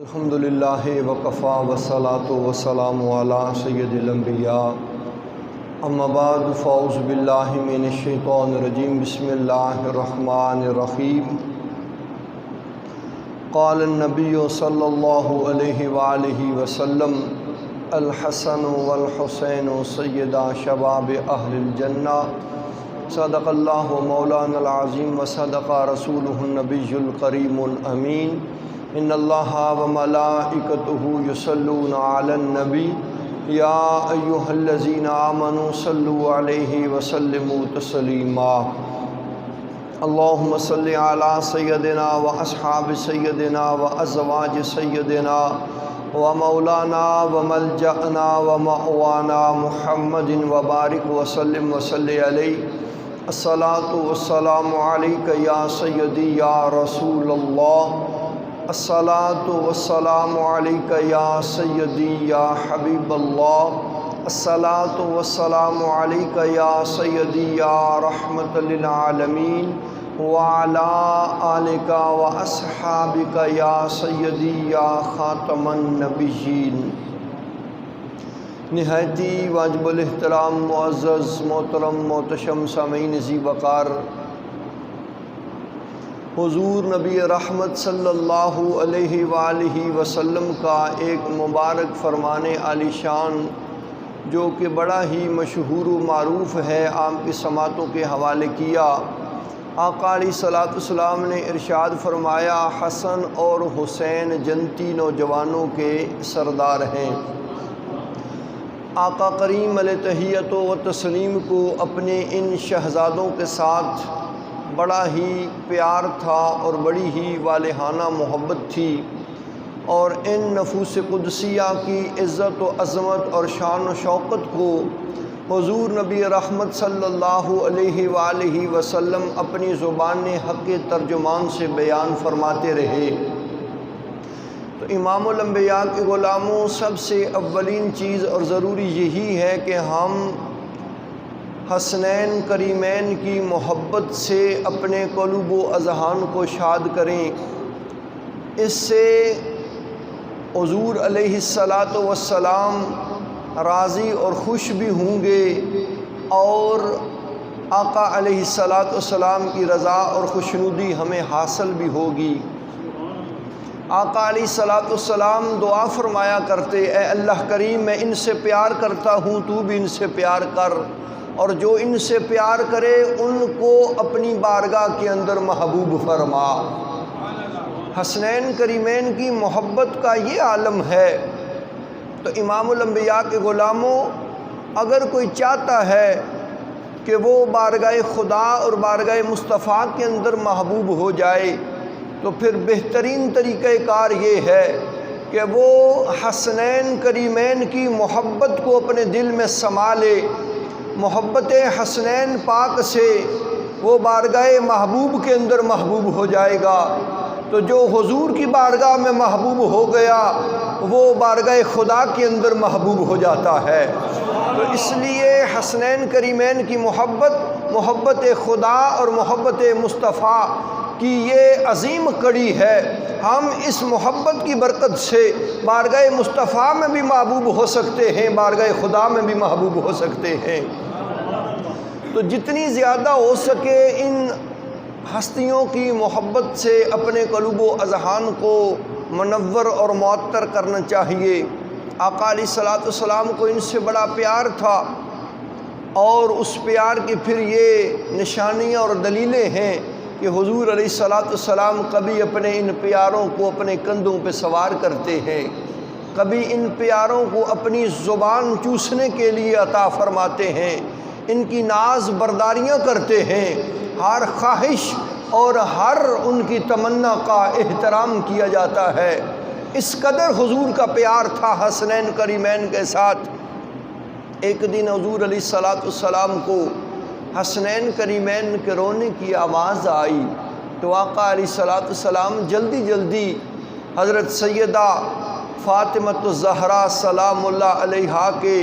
الحمدللہ وکفا والصلاۃ والسلام علی سید الانبیاء اما بعد فاعوذ باللہ من الشیطان الرجیم بسم اللہ الرحمن الرحیم قال النبی صلی اللہ علیہ وآلہ وسلم الحسن والحسین سیدا شباب اہل الجنہ صدق اللہ مولانا العظیم وصدق رسولہ النبی الکریم الامین ان اللہ وملائکتہ یصلون علی النبی یا ایہا الذین آمنوا صلوا علیہ وسلموا تسلیما اللہم صلی علی سیدنا و اصحاب سیدنا و ازواج سیدنا و مولانا و ملجأنا و مأوانا محمد و بارک وسلم وصلی علیہ الصلاۃ والسلام علیک یا سیدی یا رسول اللہ الصلاۃ والسلام علیک یا سیدی یا حبیب اللہ الصلاۃ والسلام علیک یا سیدی یا رحمت للعالمین وعلی آلک و اصحابک یا سیدی یا خاتم النبیین۔ نہایتی واجب الاحترام معزز محترم محتشم سامعین ذی وقار، حضور نبی رحمت صلی اللہ علیہ وآلہ وسلم کا ایک مبارک فرمان عالی شان جو کہ بڑا ہی مشہور و معروف ہے، عام کی سماعتوں کے حوالے کیا۔ آقا علیہ الصلوۃ والسلام نے ارشاد فرمایا، حسن اور حسین جنتی نوجوانوں کے سردار ہیں۔ آقا کریم علیہ تحیت و تسلیم کو اپنے ان شہزادوں کے ساتھ بڑا ہی پیار تھا اور بڑی ہی والہانہ محبت تھی، اور ان نفوس قدسیہ کی عزت و عظمت اور شان و شوقت کو حضور نبی رحمت صلی اللہ علیہ وآلہ وسلم اپنی زبان حق ترجمان سے بیان فرماتے رہے۔ تو امام الانبیاء کے غلاموں، سب سے اولین چیز اور ضروری یہی ہے کہ ہم حسنین کریمین کی محبت سے اپنے قلوب و اذہان کو شاد کریں۔ اس سے حضور علیہ الصلاۃ والسلام راضی اور خوش بھی ہوں گے، اور آقا علیہ الصلاۃ والسلام کی رضا اور خوشنودی ہمیں حاصل بھی ہوگی۔ آقا علیہ الصلاۃ والسلام دعا فرمایا کرتے، اے اللہ کریم، میں ان سے پیار کرتا ہوں، تو بھی ان سے پیار کر، اور جو ان سے پیار کرے ان کو اپنی بارگاہ کے اندر محبوب فرما۔ حسنین کریمین کی محبت کا یہ عالم ہے۔ تو امام الانبیاء کے غلاموں، اگر کوئی چاہتا ہے کہ وہ بارگاہ خدا اور بارگاہ مصطفیٰ کے اندر محبوب ہو جائے، تو پھر بہترین طریقہ کار یہ ہے کہ وہ حسنین کریمین کی محبت کو اپنے دل میں سما لے۔ محبت حسنین پاک سے وہ بارگاہ محبوب کے اندر محبوب ہو جائے گا۔ تو جو حضور کی بارگاہ میں محبوب ہو گیا وہ بارگاہ خدا کے اندر محبوب ہو جاتا ہے۔ تو اس لیے حسنین کریمین کی محبت خدا اور محبت مصطفیٰ کی یہ عظیم کڑی ہے۔ ہم اس محبت کی برکت سے بارگاہ مصطفیٰ میں بھی محبوب ہو سکتے ہیں، بارگاہ خدا میں بھی محبوب ہو سکتے ہیں۔ تو جتنی زیادہ ہو سکے ان ہستیوں کی محبت سے اپنے قلوب و اذہان کو منور اور معطر کرنا چاہیے۔ آقا علیہ الصلوۃ والسلام کو ان سے بڑا پیار تھا، اور اس پیار کی پھر یہ نشانیاں اور دلیلیں ہیں کہ حضور علیہ الصلوۃ والسلام کبھی اپنے ان پیاروں کو اپنے کندھوں پہ سوار کرتے ہیں، کبھی ان پیاروں کو اپنی زبان چوسنے کے لیے عطا فرماتے ہیں، ان کی ناز برداریاں کرتے ہیں، ہر خواہش اور ہر ان کی تمنا کا احترام کیا جاتا ہے۔ اس قدر حضور کا پیار تھا حسنین کریمین کے ساتھ۔ ایک دن حضور علیہ الصلوۃ والسلام کو حسنین کریمین کے رونے کی آواز آئی، تو آقا علیہ الصلوۃ والسلام جلدی حضرت سیدہ فاطمۃ الزہرا سلام اللہ علیہا کے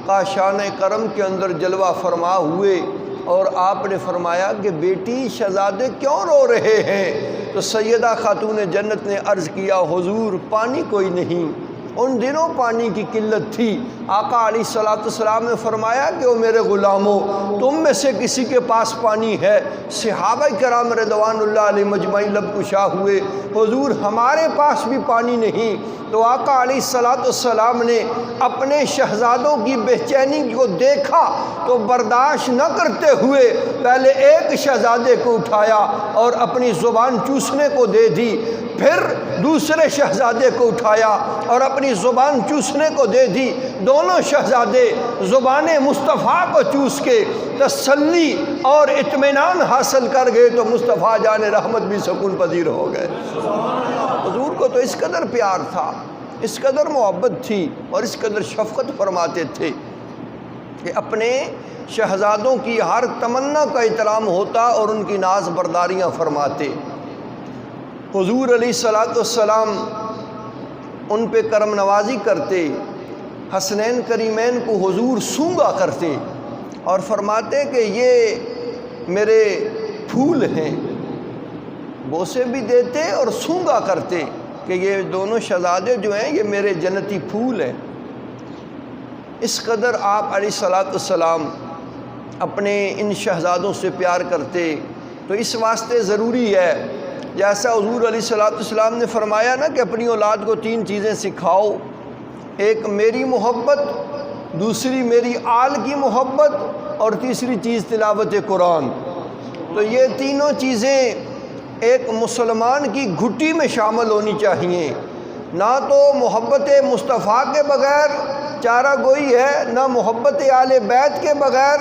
کاشان کرم کے اندر جلوہ فرما ہوئے، اور آپ نے فرمایا کہ بیٹی شہزادے کیوں رو رہے ہیں؟ تو سیدہ خاتون جنت نے عرض کیا حضور پانی کوئی نہیں۔ ان دنوں پانی کی قلت تھی۔ آقا علیہ الصلوۃ والسلام نے فرمایا کہ وہ میرے غلاموں تم میں سے کسی کے پاس پانی ہے؟ صحابہ کرام رضوان اللہ علیہ مجمعین لب کشا ہوئے، حضور ہمارے پاس بھی پانی نہیں۔ تو آقا علیہ الصلوۃ والسلام نے اپنے شہزادوں کی بے چینی کو دیکھا تو برداشت نہ کرتے ہوئے پہلے ایک شہزادے کو اٹھایا اور اپنی زبان چوسنے کو دے دی، پھر دوسرے شہزادے کو اٹھایا اور اپنی زبان چوسنے کو دے دی۔ دونوں شہزادے زبان مصطفیٰ کو چوس کے تسلی اور اطمینان حاصل کر گئے تو مصطفیٰ جان رحمت بھی سکون پذیر ہو گئے۔ حضور کو تو اس قدر پیار تھا، اس قدر محبت تھی اور اس قدر شفقت فرماتے تھے کہ اپنے شہزادوں کی ہر تمنا کا احترام ہوتا اور ان کی ناز برداریاں فرماتے۔ حضور علیہ الصلوۃ والسلام ان پہ کرم نوازی کرتے، حسنین کریمین کو حضور سونگا کرتے اور فرماتے کہ یہ میرے پھول ہیں، بوسے بھی دیتے اور سونگا کرتے کہ یہ دونوں شہزادے جو ہیں یہ میرے جنتی پھول ہیں۔ اس قدر آپ علیہ الصلوۃ والسلام اپنے ان شہزادوں سے پیار کرتے۔ تو اس واسطے ضروری ہے جیسا حضور علیہ الصلوۃ والسلام نے فرمایا نا کہ اپنی اولاد کو 3 چیزیں سکھاؤ، ایک میری محبت، دوسری میری آل کی محبت اور تیسری چیز تلاوت قرآن۔ تو یہ تینوں چیزیں ایک مسلمان کی گھٹی میں شامل ہونی چاہیے۔ نہ تو محبت مصطفیٰ کے بغیر چارہ گوئی ہے، نہ محبت آل بیت کے بغیر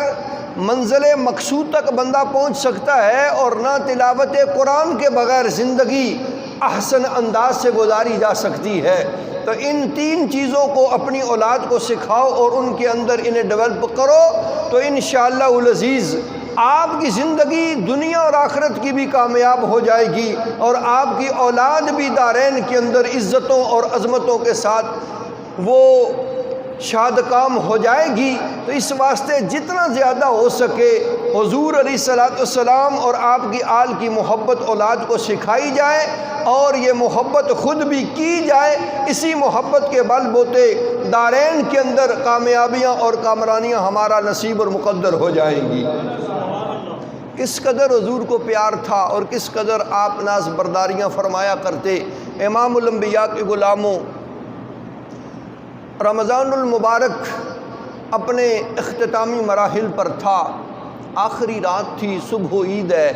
منزل مقصود تک بندہ پہنچ سکتا ہے، اور نہ تلاوت قرآن کے بغیر زندگی احسن انداز سے گزاری جا سکتی ہے۔ تو ان 3 چیزوں کو اپنی اولاد کو سکھاؤ اور ان کے اندر انہیں ڈیولپ کرو تو انشاءاللہ العزیز آپ کی زندگی دنیا اور آخرت کی بھی کامیاب ہو جائے گی، اور آپ کی اولاد بھی دارین کے اندر عزتوں اور عظمتوں کے ساتھ وہ شاد کام ہو جائے گی۔ تو اس واسطے جتنا زیادہ ہو سکے حضور علیہ الصلوۃ والسلام اور آپ کی آل کی محبت اولاد کو سکھائی جائے، اور یہ محبت خود بھی کی جائے۔ اسی محبت کے بل بوتے دارین کے اندر کامیابیاں اور کامرانیاں ہمارا نصیب اور مقدر ہو جائیں گی۔ کس قدر حضور کو پیار تھا اور کس قدر آپ ناز برداریاں فرمایا کرتے۔ امام الانبیاء کے غلاموں، رمضان المبارک اپنے اختتامی مراحل پر تھا، آخری رات تھی، صبح عید ہے۔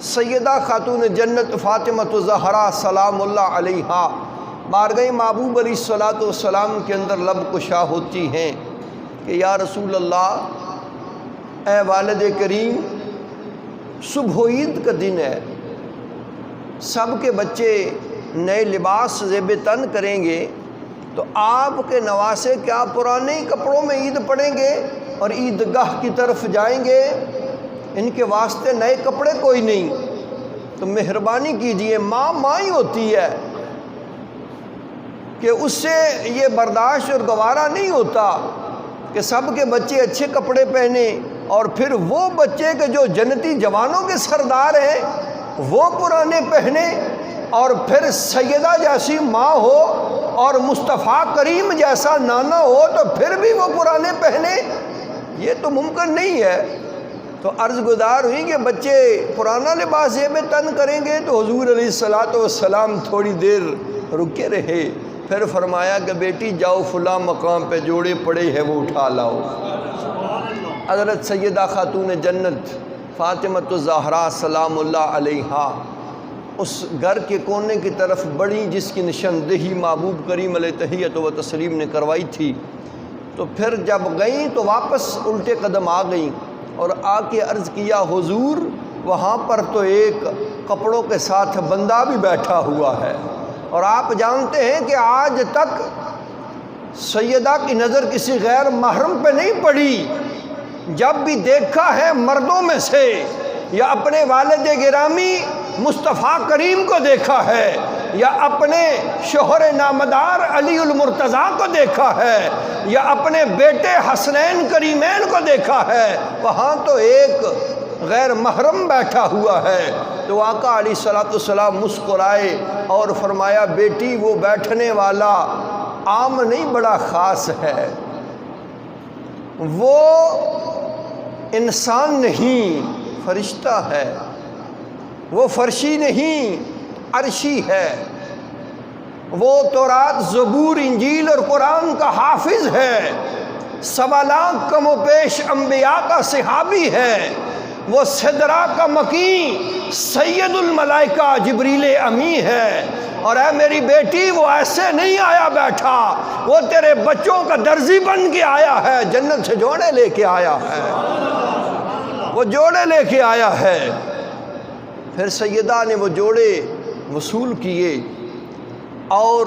سیدہ خاتون جنت فاطمۃ الزہرا سلام اللہ علیہا بارگاہ محبوب علیہ الصلوۃ والسلام کے اندر لب کشا ہوتی ہیں کہ یا رسول اللہ، اے والد کریم، صبح عید کا دن ہے، سب کے بچے نئے لباس زیب تن کریں گے، تو آپ کے نواسے کیا پرانے ہی کپڑوں میں عید پڑھیں گے اور عیدگاہ کی طرف جائیں گے؟ ان کے واسطے نئے کپڑے کوئی نہیں، تو مہربانی کیجئے، ماں ہی ہوتی ہے کہ اس سے یہ برداشت اور گوارا نہیں ہوتا کہ سب کے بچے اچھے کپڑے پہنے اور پھر وہ بچے کے جو جنتی جوانوں کے سردار ہیں وہ پرانے پہنے، اور پھر سیدہ جیسی ماں ہو اور مصطفیٰ کریم جیسا نانا ہو تو پھر بھی وہ پرانے پہنے، یہ تو ممکن نہیں ہے۔ تو عرض گزار ہوئی کہ بچے پرانا لباس زیب تن کریں گے، تو حضور علیہ الصلوۃ والسلام تھوڑی دیر رکے رہے، پھر فرمایا کہ بیٹی جاؤ فلاں مقام پہ جوڑے پڑے ہیں وہ اٹھا لاؤ۔ حضرت سیدہ خاتون جنت فاطمۃ الزہرا سلام اللہ علیہا اس گھر کے کونے کی طرف بڑی، جس کی نشاندہی محبوب کریم علیہ تحیت و تسلیم نے کروائی تھی۔ تو پھر جب گئیں تو واپس الٹے قدم آ گئیں اور آ کے عرض کیا حضور، وہاں پر تو ایک کپڑوں کے ساتھ بندہ بھی بیٹھا ہوا ہے، اور آپ جانتے ہیں کہ آج تک سیدہ کی نظر کسی غیر محرم پہ نہیں پڑی۔ جب بھی دیکھا ہے مردوں میں سے یا اپنے والد گرامی مصطفیٰ کریم کو دیکھا ہے یا اپنے شوہر نامدار علی المرتضیٰ کو دیکھا ہے یا اپنے بیٹے حسنین کریمین کو دیکھا ہے، وہاں تو ایک غیر محرم بیٹھا ہوا ہے۔ تو آقا علیہ الصلوۃ والسلام مسکرائے اور فرمایا بیٹی وہ بیٹھنے والا عام نہیں بڑا خاص ہے، وہ انسان نہیں فرشتہ ہے، وہ فرشی نہیں عرشی ہے، وہ تورات زبور انجیل اور قرآن کا حافظ ہے، 1.25 لاکھ کم و بیش انبیاء کا صحابی ہے، وہ سدرا کا مکین سید الملائکہ جبریل امی ہے۔ اور اے میری بیٹی وہ ایسے نہیں آیا بیٹھا، وہ تیرے بچوں کا درزی بن کے آیا ہے، جنت سے جوڑے لے کے آیا ہے، وہ جوڑے لے کے آیا ہے۔ پھر سیدہ نے وہ جوڑے وصول کیے، اور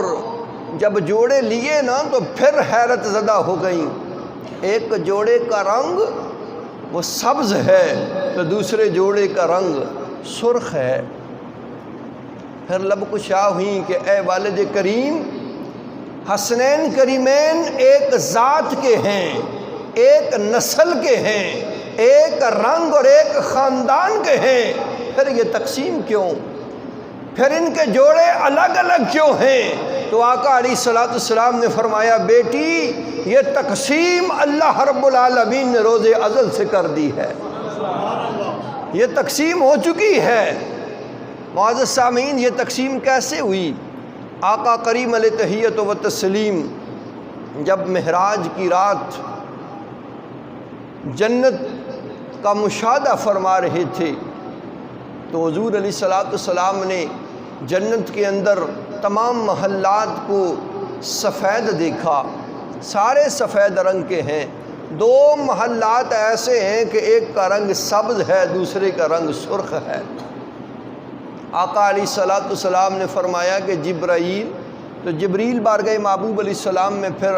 جب جوڑے لیے نا تو پھر حیرت زدہ ہو گئیں۔ ایک جوڑے کا رنگ وہ سبز ہے تو دوسرے جوڑے کا رنگ سرخ ہے۔ پھر لب کشا ہوئیں کہ اے والد کریم، حسنین کریمین ایک ذات کے ہیں، ایک نسل کے ہیں، ایک رنگ اور ایک خاندان کے ہیں، پھر یہ تقسیم کیوں؟ پھر ان کے جوڑے الگ الگ کیوں ہیں؟ تو آقا علیہ الصلوۃ والسلام نے فرمایا بیٹی یہ تقسیم اللہ رب العالمین نے روز ازل سے کر دی ہے، یہ تقسیم ہو چکی ہے۔ معزز سامعین، یہ تقسیم کیسے ہوئی؟ آقا کریم علیہ تحیت و تسلیم جب معراج کی رات جنت کا مشاہدہ فرما رہے تھے تو حضور علیہ الصلوۃ والسلام نے جنت کے اندر تمام محلات کو سفید دیکھا، سارے سفید رنگ کے ہیں۔ 2 محلات ایسے ہیں کہ ایک کا رنگ سبز ہے، دوسرے کا رنگ سرخ ہے۔ آقا علیہ الصلوۃ والسلام نے فرمایا کہ جبرائیل، تو جبریل بارگاہ محبوب علیہ السلام میں پھر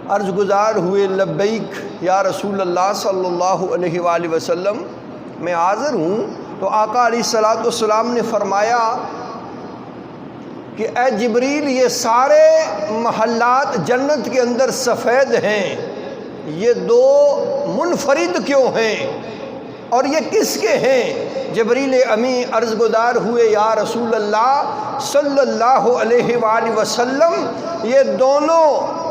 عرض گزار ہوئے لبیک یا رسول اللہ صلی اللہ علیہ وآلہ وسلم، میں حاضر ہوں۔ تو آقا علیہ الصلوۃ والسلام نے فرمایا کہ اے جبریل یہ سارے محلات جنت کے اندر سفید ہیں، یہ 2 منفرد کیوں ہیں اور یہ کس کے ہیں؟ جبریل امی عرض گزار ہوئے یا رسول اللہ صلی اللہ علیہ وآلہ وسلم یہ دونوں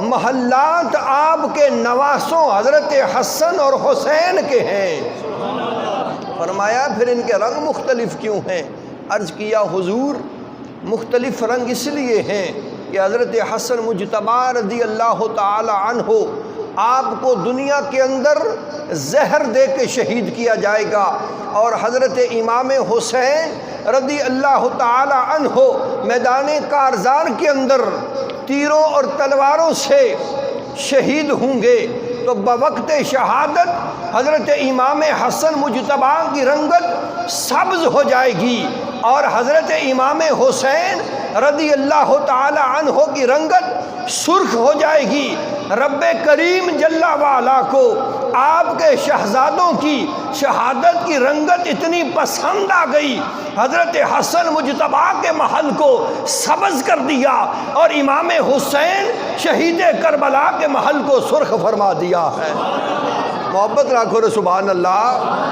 محلات آپ کے نواسوں حضرت حسن اور حسین کے ہیں۔ فرمایا پھر ان کے رنگ مختلف کیوں ہیں؟ عرض کیا حضور مختلف رنگ اس لیے ہیں کہ حضرت حسن مجتبی رضی اللہ تعالی عنہ آپ کو دنیا کے اندر زہر دے کے شہید کیا جائے گا، اور حضرت امام حسین رضی اللہ تعالی عنہ میدان کارزار کے اندر تیروں اور تلواروں سے شہید ہوں گے۔ تو بوقت شہادت حضرت امام حسن مجتبی کی رنگت سبز ہو جائے گی، اور حضرت امام حسین رضی اللہ تعالی عنہ کی رنگت سرخ ہو جائے گی۔ رب کریم جل وعلا کو آپ کے شہزادوں کی شہادت کی رنگت اتنی پسند آ گئی، حضرت حسن مجتبی کے محل کو سبز کر دیا اور امام حسین شہید کربلا کے محل کو سرخ فرما دیا ہے۔ محبت رکھو رے سبحان اللہ۔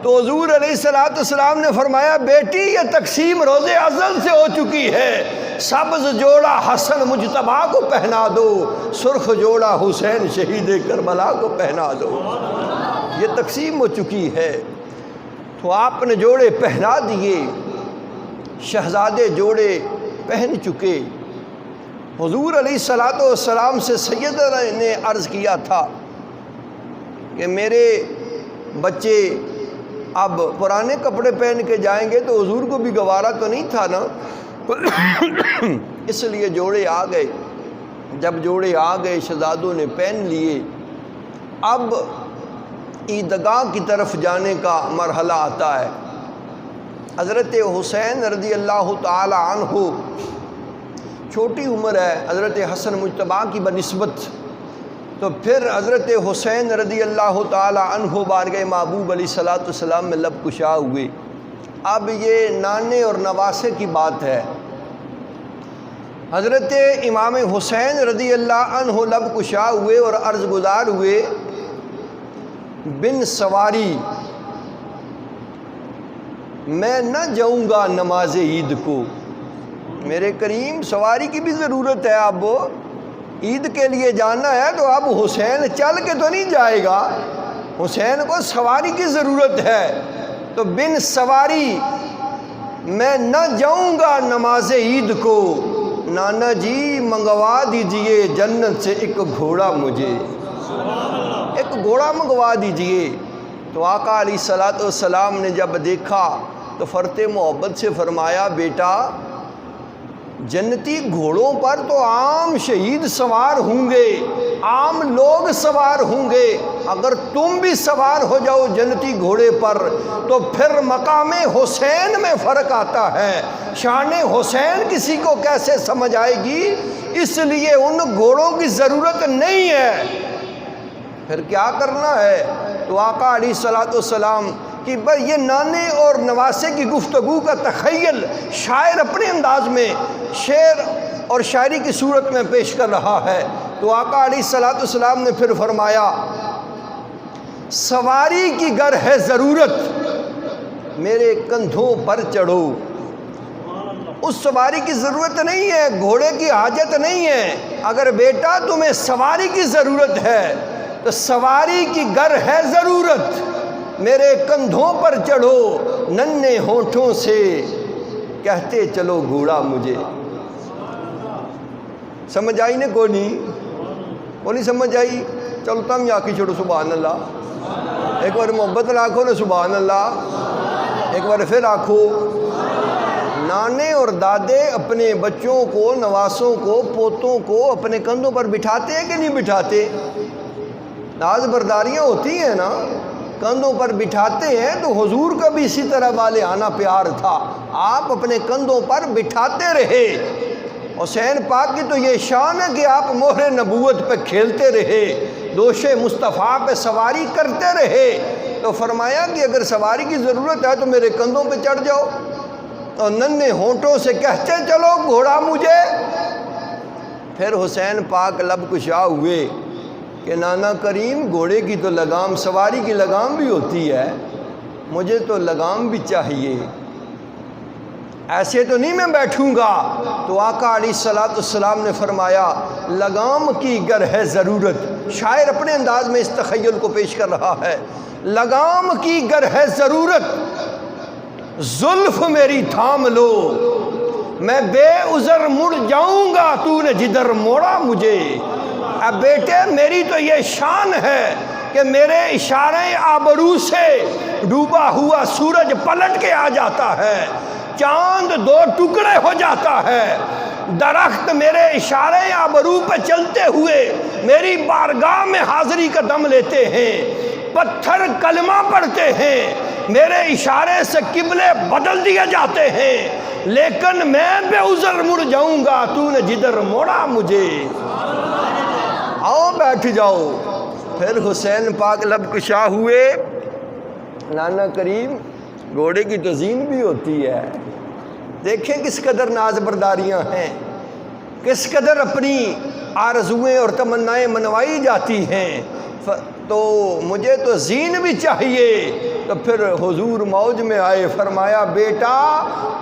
تو حضور علیہ الصلوۃ والسلام نے فرمایا بیٹی یہ تقسیم روز ازل سے ہو چکی ہے، سبز جوڑا حسن مجتبی کو پہنا دو، سرخ جوڑا حسین شہید کربلا کو پہنا دو، یہ تقسیم ہو چکی ہے۔ تو آپ نے جوڑے پہنا دیے، شہزادے جوڑے پہن چکے۔ حضور علیہ الصلوۃ والسلام سے سیدنا نے عرض کیا تھا کہ میرے بچے اب پرانے کپڑے پہن کے جائیں گے تو حضور کو بھی گوارا تو نہیں تھا نا، اس لیے جوڑے آ گئے۔ جب جوڑے آ گئے شہزادوں نے پہن لیے، اب عیدگاہ کی طرف جانے کا مرحلہ آتا ہے۔ حضرت حسین رضی اللہ تعالی عنہ چھوٹی عمر ہے حضرت حسن مجتبی کی بنسبت، تو پھر حضرت حسین رضی اللہ تعالی عنہ بارگاہ محبوب علیہ الصلوۃ والسلام میں لب کشا ہوئے۔ اب یہ نانے اور نواسے کی بات ہے۔ حضرت امام حسین رضی اللہ عنہ لب کشا ہوئے اور عرض گزار ہوئے بن سواری میں نہ جاؤں گا نماز عید کو۔ میرے کریم سواری کی بھی ضرورت ہے، اب عید کے لیے جانا ہے تو اب حسین چل کے تو نہیں جائے گا، حسین کو سواری کی ضرورت ہے، تو بن سواری میں نہ جاؤں گا نماز عید کو، نانا جی منگوا دیجئے جنت سے ایک گھوڑا مجھے، ایک گھوڑا منگوا دیجئے۔ تو آقا علیہ الصلوۃ والسلام نے جب دیکھا تو فرط محبت سے فرمایا بیٹا جنتی گھوڑوں پر تو عام شہید سوار ہوں گے، عام لوگ سوار ہوں گے، اگر تم بھی سوار ہو جاؤ جنتی گھوڑے پر تو پھر مقام حسین میں فرق آتا ہے، شان حسین کسی کو کیسے سمجھ آئے گی، اس لیے ان گھوڑوں کی ضرورت نہیں ہے۔ پھر کیا کرنا ہے؟ تو آقا علیہ الصلوۃ والسلام کہ بھئی یہ نانے اور نواسے کی گفتگو کا تخیل شاعر اپنے انداز میں شعر اور شاعری کی صورت میں پیش کر رہا ہے، تو آقا علیہ الصلوۃ والسلام نے پھر فرمایا سواری کی گر ہے ضرورت میرے کندھوں پر چڑھو۔ اس سواری کی ضرورت نہیں ہے، گھوڑے کی حاجت نہیں ہے، اگر بیٹا تمہیں سواری کی ضرورت ہے تو سواری کی گر ہے ضرورت میرے کندھوں پر چڑھو، ننھے ہونٹوں سے کہتے چلو گھوڑا مجھے۔ سمجھ آئی نے کو نہیں؟ وہ نہیں سمجھ آئی؟ چلو تم یا کی چھوڑو سبحان اللہ، ایک بار محبت راکھو نا سبحان اللہ، ایک بار پھر آکھو۔ نانے اور دادے اپنے بچوں کو، نواسوں کو، پوتوں کو اپنے کندھوں پر بٹھاتے ہیں کہ نہیں بٹھاتے؟ ناز برداریاں ہوتی ہیں نا، کندھوں پر بٹھاتے ہیں، تو حضور کا بھی اسی طرح والے آنا پیار تھا، آپ اپنے کندھوں پر بٹھاتے رہے۔ حسین پاک کی تو یہ شان ہے کہ آپ مہر نبوت پہ کھیلتے رہے، دوش مصطفیٰ پہ سواری کرتے رہے، تو فرمایا کہ اگر سواری کی ضرورت ہے تو میرے کندھوں پہ چڑھ جاؤ، اور ننھے ہونٹوں سے کہتے چلو گھوڑا مجھے۔ پھر حسین پاک لب کشا ہوئے کہ نانا کریم گھوڑے کی تو لگام، سواری کی لگام بھی ہوتی ہے، مجھے تو لگام بھی چاہیے، ایسے تو نہیں میں بیٹھوں گا۔ تو آقا علیہ الصلوۃ والسلام نے فرمایا لگام کی گر ہے ضرورت، شاعر اپنے انداز میں اس تخیل کو پیش کر رہا ہے، لگام کی گر ہے ضرورت زلف میری تھام لو، میں بے عذر مڑ جاؤں گا تو نے جدھر موڑا مجھے۔ اب بیٹے میری تو یہ شان ہے کہ میرے اشارے آبرو سے ڈوبا ہوا سورج پلٹ کے آ جاتا ہے، چاند دو ٹکڑے ہو جاتا ہے، درخت میرے اشارے آبرو پہ چلتے ہوئے میری بارگاہ میں حاضری کا دم لیتے ہیں، پتھر کلمہ پڑھتے ہیں، میرے اشارے سے قبلے بدل دیے جاتے ہیں، لیکن میں بے عذر مڑ جاؤں گا تو نے جدھر موڑا مجھے۔ آؤ بیٹھ جاؤ۔ پھر حسین پاک لب کشا ہوئے، نانا کریم گھوڑے کی تو زین بھی ہوتی ہے، دیکھیں کس قدر ناز برداریاں ہیں، کس قدر اپنی آرزویں اور تمنائیں منوائی جاتی ہیں، تو مجھے تو زین بھی چاہیے۔ تو پھر حضور موج میں آئے، فرمایا بیٹا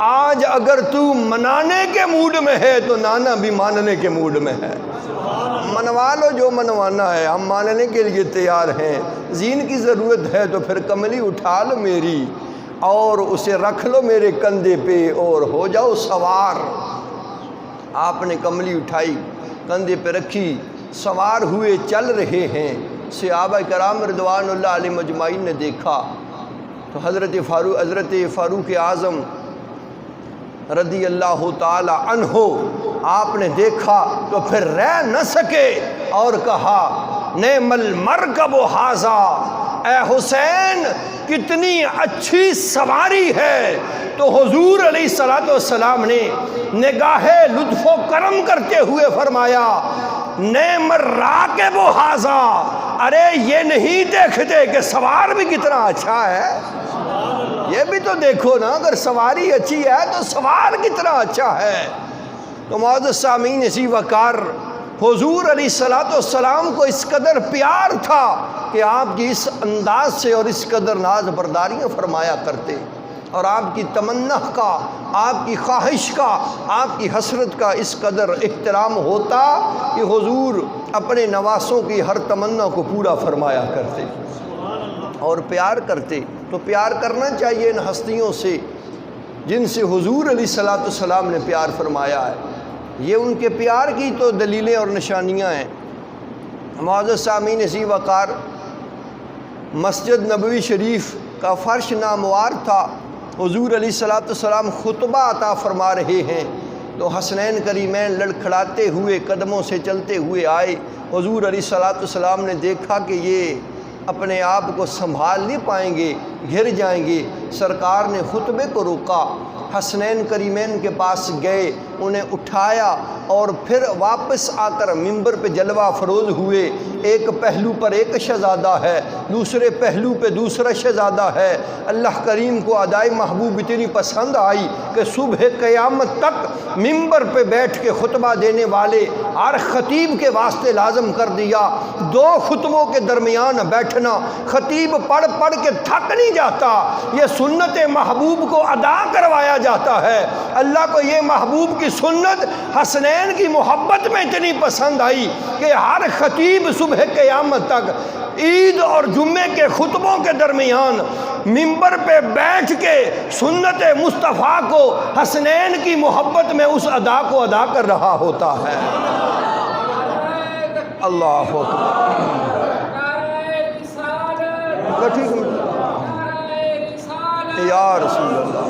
آج اگر تو منانے کے موڈ میں ہے تو نانا بھی ماننے کے موڈ میں ہے، منوا لو جو منوانا ہے، ہم ماننے کے لیے تیار ہیں۔ زین کی ضرورت ہے تو پھر کملی اٹھا لو میری اور اسے رکھ لو میرے کندھے پہ اور ہو جاؤ سوار۔ آپ نے کملی اٹھائی، کندھے پہ رکھی، سوار ہوئے چل رہے ہیں۔ صحابہ کرام رضوان اللہ علیہ مجمعین نے دیکھا تو حضرت فاروق اعظم رضی اللہ تعالی عنہ آپ نے دیکھا تو پھر رہ نہ سکے اور کہا نعم المرکب ھذا، اے حسین کتنی اچھی سواری ہے۔ تو حضور علیہ الصلوۃ والسلام نے نگاہ لطف و کرم کرتے ہوئے فرمایا نعم الراکب ھذا، ارے یہ نہیں دیکھتے کہ سوار بھی کتنا اچھا ہے، یہ بھی تو دیکھو نا، اگر سواری اچھی ہے تو سوار کتنا اچھا ہے۔ تو معزز سامعین اسی وقار حضور علیہ الصلوۃ والسلام کو اس قدر پیار تھا کہ آپ کی اس انداز سے اور اس قدر ناز برداریاں فرمایا کرتے۔ اور آپ کی تمنا کا، آپ کی خواہش کا، آپ کی حسرت کا اس قدر احترام ہوتا کہ حضور اپنے نواسوں کی ہر تمنا کو پورا فرمایا کرتے اور پیار کرتے۔ تو پیار کرنا چاہیے ان ہستیوں سے جن سے حضور علیہ الصلوۃ والسلام نے پیار فرمایا ہے۔ یہ ان کے پیار کی تو دلیلیں اور نشانیاں ہیں۔ معزز سامعین عزیز وقار، مسجد نبوی شریف کا فرش ناموار تھا، حضور علیہ الصلوۃ والسلام خطبہ عطا فرما رہے ہیں تو حسنین کریمین لڑکھڑاتے ہوئے قدموں سے چلتے ہوئے آئے۔ حضور علیہ الصلوۃ والسلام نے دیکھا کہ یہ اپنے آپ کو سنبھال نہیں پائیں گے، گر جائیں گے۔ سرکار نے خطبے کو روکا، حسنین کریمین کے پاس گئے، انہیں اٹھایا اور پھر واپس آ کر ممبر پہ جلوہ فروز ہوئے۔ ایک پہلو پر ایک شہزادہ ہے، دوسرے پہلو پہ دوسرا شہزادہ ہے۔ اللہ کریم کو ادائے محبوب اتنی پسند آئی کہ صبح قیامت تک ممبر پہ بیٹھ کے خطبہ دینے والے ہر خطیب کے واسطے لازم کر دیا۔ دو خطبوں کے درمیان بیٹھنا، خطیب پڑھ پڑھ کے تھک نہیں جاتا، یہ سنت محبوب کو ادا کروایا جاتا ہے۔ اللہ کو یہ محبوب کی سنت حسنین کی محبت میں اتنی پسند آئی کہ ہر خطیب صبح قیامت تک عید اور جمعے کے خطبوں کے درمیان ممبر پہ بیٹھ کے سنت مصطفیٰ کو، حسنین کی محبت میں اس ادا کو ادا کر رہا ہوتا ہے۔ اللہ اکبر۔ یا رسول اللہ،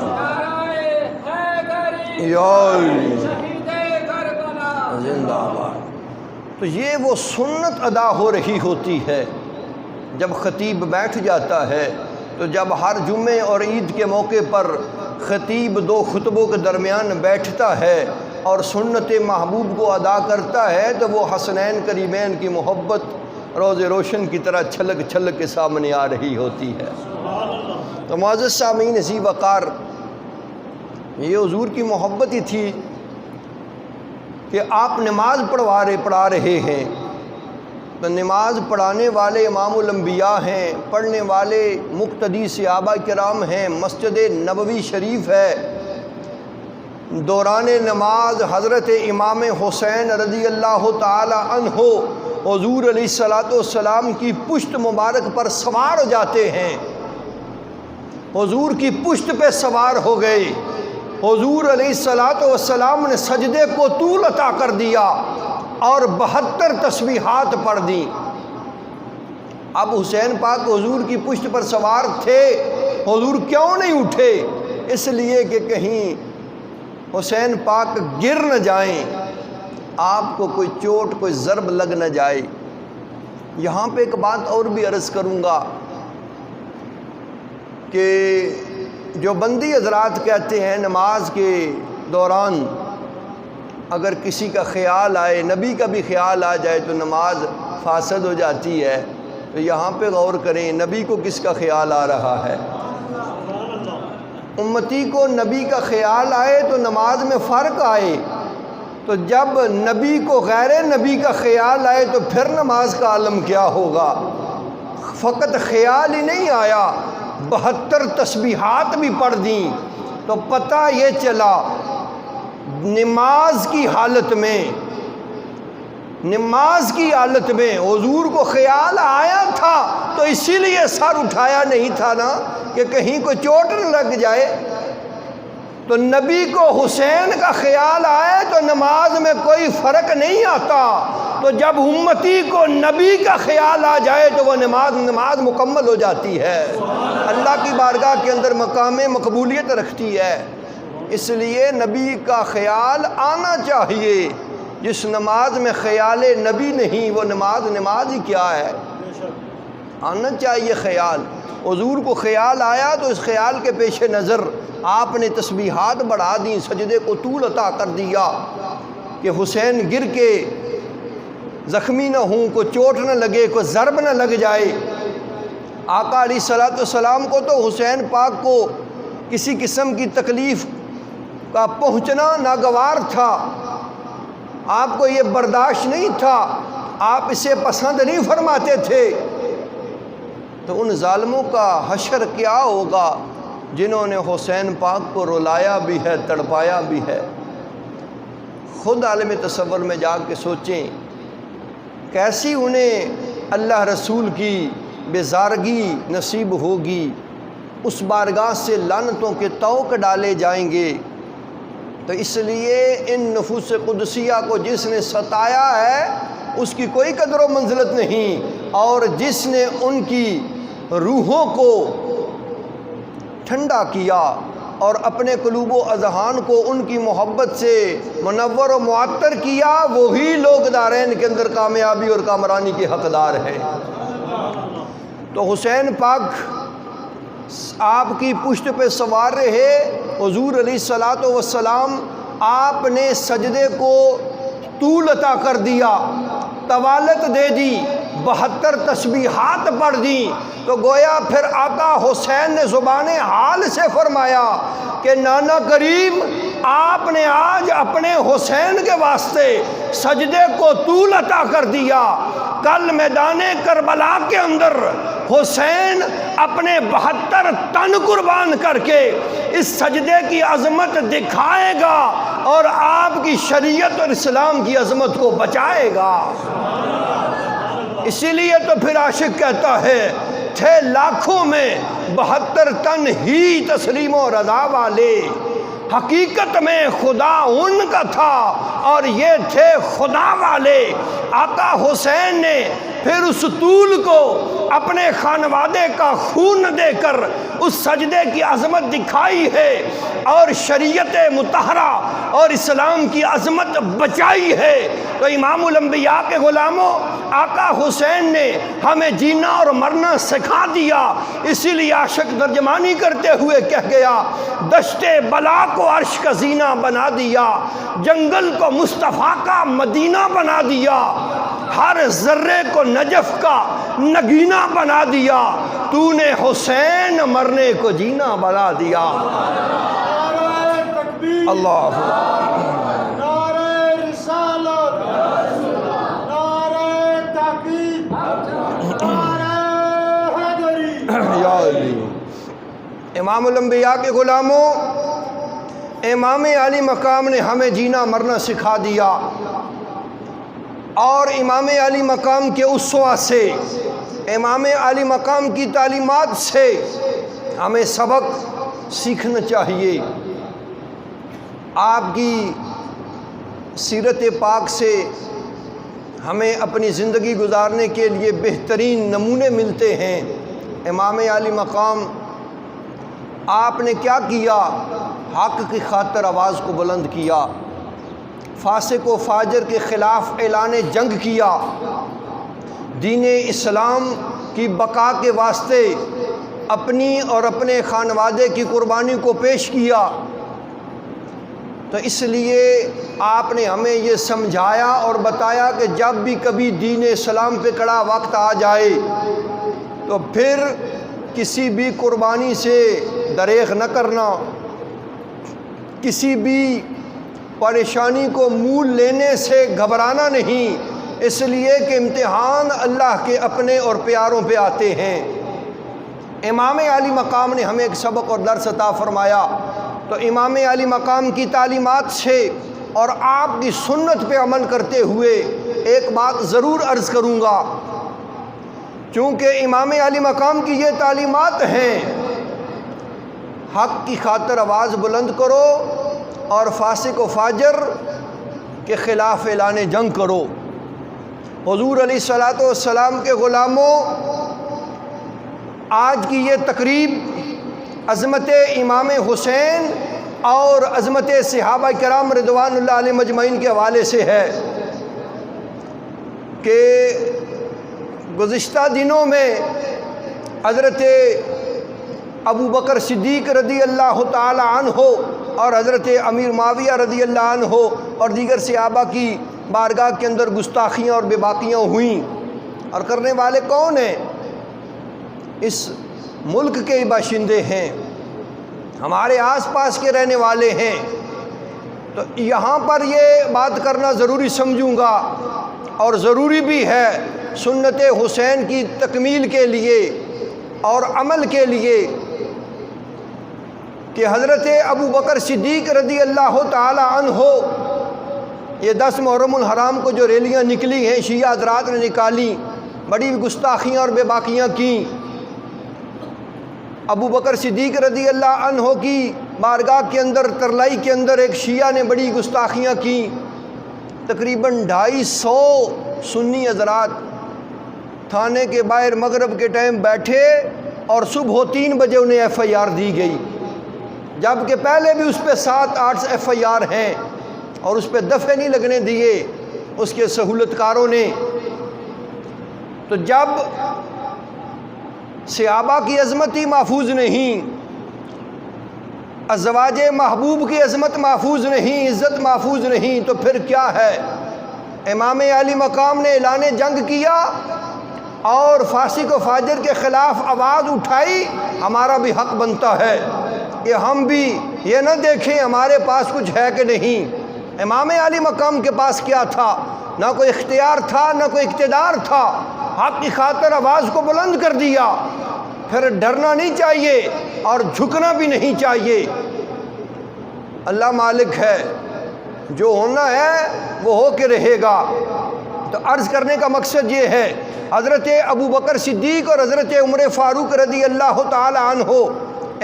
زندہ باد۔ تو یہ وہ سنت ادا ہو رہی ہوتی ہے جب خطیب بیٹھ جاتا ہے۔ تو جب ہر جمعے اور عید کے موقع پر خطیب دو خطبوں کے درمیان بیٹھتا ہے اور سنت محبوب کو ادا کرتا ہے تو وہ حسنین کریمین کی محبت روز روشن کی طرح چھلک چھلک کے سامنے آ رہی ہوتی ہے۔ تو معزز سامعین عزیز وقار، یہ حضور کی محبت ہی تھی کہ آپ نماز پڑھا رہے ہیں تو نماز پڑھانے والے امام الانبیاء ہیں، پڑھنے والے مقتدی صحابہ کرام ہیں، مسجد نبوی شریف ہے۔ دوران نماز حضرت امام حسین رضی اللہ تعالی عنہ حضور علیہ الصلوۃ والسلام کی پشت مبارک پر سوار ہو جاتے ہیں، حضور کی پشت پہ سوار ہو گئے۔ حضور علیہ الصلوۃ والسلام نے سجدے کو طول عطا کر دیا اور 72 تسبیحات پڑھ دیں۔ اب حسین پاک حضور کی پشت پر سوار تھے، حضور کیوں نہیں اٹھے؟ اس لیے کہ کہیں حسین پاک گر نہ جائیں، آپ کو کوئی چوٹ کوئی ضرب لگ نہ جائے۔ یہاں پہ ایک بات اور بھی عرض کروں گا کہ جو بندی حضرات کہتے ہیں نماز کے دوران اگر کسی کا خیال آئے، نبی کا بھی خیال آ جائے تو نماز فاسد ہو جاتی ہے، تو یہاں پہ غور کریں، نبی کو کس کا خیال آ رہا ہے؟ امتی کو نبی کا خیال آئے تو نماز میں فرق آئے، تو جب نبی کو غیر نبی کا خیال آئے تو پھر نماز کا عالم کیا ہوگا؟ فقط خیال ہی نہیں آیا، 72 تسبیحات بھی پڑھ دیں تو پتہ یہ چلا نماز کی حالت میں حضور کو خیال آیا تھا تو اسی لیے سر اٹھایا نہیں تھا نا کہ کہیں کو چوٹ نہ لگ جائے۔ تو نبی کو حسین کا خیال آئے تو نماز میں کوئی فرق نہیں آتا، تو جب امتی کو نبی کا خیال آ جائے تو وہ نماز مکمل ہو جاتی ہے، اللہ کی بارگاہ کے اندر مقام مقبولیت رکھتی ہے۔ اس لیے نبی کا خیال آنا چاہیے، جس نماز میں خیال نبی نہیں وہ نماز ہی کیا ہے؟ آنا چاہیے خیال۔ حضور کو خیال آیا تو اس خیال کے پیش نظر آپ نے تسبیحات بڑھا دیں، سجدے کو طول عطا کر دیا کہ حسین گر کے زخمی نہ ہوں، کوئی چوٹ نہ لگے، کوئی ضرب نہ لگ جائے۔ آقا علیہ الصلوۃ والسلام کو تو حسین پاک کو کسی قسم کی تکلیف کا پہنچنا ناگوار تھا، آپ کو یہ برداشت نہیں تھا، آپ اسے پسند نہیں فرماتے تھے۔ تو ان ظالموں کا حشر کیا ہوگا جنہوں نے حسین پاک کو رلایا بھی ہے، تڑپایا بھی ہے۔ خود عالم تصور میں جا کے سوچیں کیسی انہیں اللہ رسول کی بیزارگی نصیب ہوگی، اس بارگاہ سے لعنتوں کے طوق ڈالے جائیں گے۔ تو اس لیے ان نفوس قدسیہ کو جس نے ستایا ہے اس کی کوئی قدر و منزلت نہیں، اور جس نے ان کی روحوں کو ٹھنڈا کیا اور اپنے قلوب و اذہان کو ان کی محبت سے منور و معطر کیا، وہی لوگ دارین کے اندر کامیابی اور کامرانی کے حقدار ہیں۔ تو حسین پاک آپ کی پشت پہ سوار رہے، حضور علیہ الصلوۃ والسلام آپ نے سجدے کو طول عطا کر دیا، طوالت دے دی، 72 تسبیحات پڑھ دی۔ تو گویا پھر آقا حسین نے زبان حال سے فرمایا کہ نانا کریم آپ نے آج اپنے حسین کے واسطے سجدے کو طول عطا کر دیا، کل میدان کربلا کے اندر حسین اپنے 72 تن قربان کر کے اس سجدے کی عظمت دکھائے گا اور آپ کی شریعت اور اسلام کی عظمت کو بچائے گا۔ اسی لیے تو پھر عاشق کہتا ہے تھے لاکھوں میں 72 تن ہی تسلیم و رضا والے، حقیقت میں خدا ان کا تھا اور یہ تھے خدا والے۔ آقا حسین نے پھر اس طول کو اپنے خانوادے کا خون دے کر اس سجدے کی عظمت دکھائی ہے اور شریعت مطہرہ اور اسلام کی عظمت بچائی ہے۔ تو امام الانبیاء کے غلاموں، آقا حسین نے ہمیں جینا اور مرنا سکھا دیا۔ اسی لیے عاشق ترجمانی کرتے ہوئے کہہ گیا، دشت بلا کو عرش کا زینہ بنا دیا، جنگل کو مصطفیٰ کا مدینہ بنا دیا، ہر ذرے کو نجف کا نگینہ بنا دیا، تو نے حسین مرنے کو جینا بنا دیا۔ اللہ یا علی۔ امام الانبیاء کے غلاموں، امام علی مقام نے ہمیں جینا مرنا سکھا دیا، اور امام علی مقام کے اسوہ سے، امام علی مقام کی تعلیمات سے ہمیں سبق سیکھنا چاہیے۔ آپ کی سیرت پاک سے ہمیں اپنی زندگی گزارنے کے لیے بہترین نمونے ملتے ہیں۔ امام علی مقام آپ نے کیا کیا؟ حق کی خاطر آواز کو بلند کیا، فاسق و فاجر کے خلاف اعلان جنگ کیا، دین اسلام کی بقا کے واسطے اپنی اور اپنے خانوادے کی قربانی کو پیش کیا۔ تو اس لیے آپ نے ہمیں یہ سمجھایا اور بتایا کہ جب بھی کبھی دین اسلام پہ کڑا وقت آ جائے تو پھر کسی بھی قربانی سے دریغ نہ کرنا، کسی بھی پریشانی کو مول لینے سے گھبرانا نہیں، اس لیے کہ امتحان اللہ کے اپنے اور پیاروں پہ آتے ہیں۔ امام علی مقام نے ہمیں ایک سبق اور درس عطا فرمایا۔ تو امام علی مقام کی تعلیمات سے اور آپ کی سنت پہ عمل کرتے ہوئے ایک بات ضرور عرض کروں گا، چونکہ امام علی مقام کی یہ تعلیمات ہیں، حق کی خاطر آواز بلند کرو اور فاسق و فاجر کے خلاف اعلان جنگ کرو۔ حضور علیہ الصلوۃ والسلام کے غلاموں، آج کی یہ تقریب عظمت امام حسین اور عظمت صحابہ کرام رضوان اللہ علیہ مجمعین کے حوالے سے ہے کہ گزشتہ دنوں میں حضرت ابو بکر صدیق رضی اللہ تعالی عنہ اور حضرت امیر معاویہ رضی اللہ عنہ اور دیگر صحابہ کی بارگاہ کے اندر گستاخیاں اور بے باکیاں ہوئیں، اور کرنے والے کون ہیں؟ اس ملک کے باشندے ہیں، ہمارے آس پاس کے رہنے والے ہیں۔ تو یہاں پر یہ بات کرنا ضروری سمجھوں گا، اور ضروری بھی ہے سنت حسین کی تکمیل کے لیے اور عمل کے لیے، کہ حضرت ابو بکر صدیق رضی اللہ تعالی عنہ، یہ 10 محرم الحرام کو جو ریلیاں نکلی ہیں شیعہ حضرات نے نکالی، بڑی گستاخیاں اور بے باکیاں کیں۔ ابو بکر صدیق رضی اللہ عنہ کی بارگاہ کے اندر، ترلائی کے اندر ایک شیعہ نے بڑی گستاخیاں کیں۔ تقریباً 250 سنی حضرات تھانے کے باہر مغرب کے ٹائم بیٹھے اور صبح 3 بجے انہیں ایف آئی آر دی گئی، جبکہ پہلے بھی اس پہ 7-8 ایف آئی آر ہیں اور اس پہ دفعے نہیں لگنے دیے اس کے سہولت کاروں نے۔ تو جب صحابہ کی عظمت ہی محفوظ نہیں، ازواج محبوب کی عظمت محفوظ نہیں، عزت محفوظ نہیں، تو پھر کیا ہے؟ امام علی مقام نے اعلان جنگ کیا اور فاسق و فاجر کے خلاف آواز اٹھائی۔ ہمارا بھی حق بنتا ہے کہ ہم بھی یہ نہ دیکھیں ہمارے پاس کچھ ہے کہ نہیں۔ امام علی مقام کے پاس کیا تھا؟ نہ کوئی اختیار تھا، نہ کوئی اقتدار تھا، حق کی خاطر آواز کو بلند کر دیا۔ پھر ڈرنا نہیں چاہیے اور جھکنا بھی نہیں چاہیے۔ اللہ مالک ہے، جو ہونا ہے وہ ہو کے رہے گا۔ تو عرض کرنے کا مقصد یہ ہے، حضرت ابو بکر صدیق اور حضرت عمر فاروق رضی اللہ تعالی عنہ،